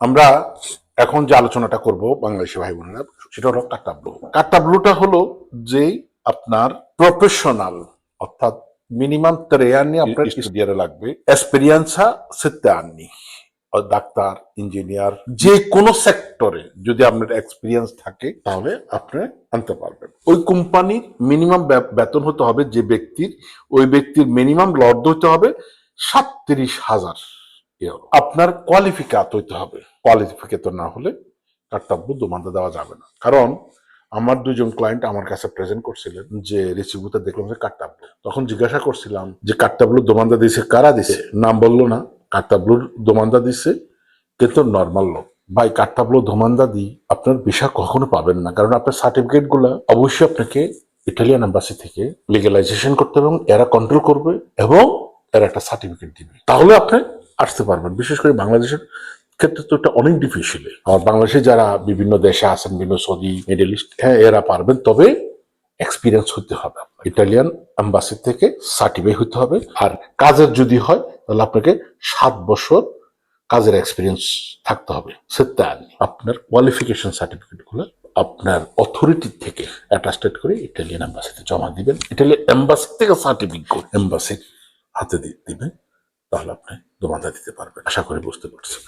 আমরা এখন যে আলোচনাটা করব বাংলাদেশি ভাই বোনেরা, সেটা হলো কার্টা ব্লু। কার্টা ব্লুটা হলো যেই আপনার প্রফেশনাল, অর্থাৎ মিনিমাম 3 anni আপনার স্টুডিয়ারে লাগবে, এক্সপেরিয়েন্সা 7 anni। ডাক্তার, ইঞ্জিনিয়ার, যে কোনো সেক্টরে যদি আপনার এক্সপিরিয়েন্স থাকে তাহলে আপনি আনতে পারবেন। ওই কোম্পানির মিনিমাম বেতন হতে হবে, যে ব্যক্তির, ওই ব্যক্তির মিনিমাম লর্ড হতে হবে 37,000 ইউরো। আপনার কোয়ালিফিকেট হইতে হবে, কোয়ালিফিকেট না হলে কার্তাব্য দোমানদা দেওয়া যাবে না। কারণ আমার 2জন ক্লায়েন্ট আমার কাছে প্রেজেন্ট করছিলেন যে রিসিভিউতে দেখলাম যে কার্তাব্য, তখন জিজ্ঞাসা করছিলাম যে কার্তাব্য দোমানদা দিছে কারা দিছে, নাম বললো না। কার্তাব্লুর দোমানদা দিছে কিন্তু নর্মাল লোক। ভাই, কার্তাব্লু দোমানদা দিই আপনার ভিসা কখনো পাবেন না, কারণ আপনার সার্টিফিকেট গুলা অবশ্যই আপনাকে ইটালিয়ান এম্বাসি থেকে লিগালাইজেশন করতে হবে, এবং এরা কন্ট্রোল করবে এবং এরা একটা সার্টিফিকেট দিবে, তাহলে আপনি আসতে পারবেন। বিশেষ করে বাংলাদেশের ক্ষেত্রে তো এটা অনেক ডিফিসিল। আর বাংলাদেশে যারা বিভিন্ন দেশে আছেন, বিভিন্ন সৌদি, মিডল ইস্ট, হ্যাঁ এরা পারবেন, তবে এক্সপিরিয়েন্স হতে হবে, ইটালিয়ান এম্বাসি থেকে সার্টিফাই হতে হবে। আর কাজের যদি হয় তাহলে আপনাকে 7 বছর কাজের এক্সপিরিয়েন্স থাকতে হবে। আপনার কোয়ালিফিকেশন সার্টিফিকেট গুলো আপনার অথরিটি থেকে অ্যাটাস্টেড করে ইটালিয়ান এম্বাসিতে জমা দিবেন। ইটালিয়ান এম্বাসি থেকে সার্টিফিকেট এম্বাসির হাতে দিবেন, তাহলে আপনি জমা দিতে পারবেন। আশা করি বুঝতে পারছেন।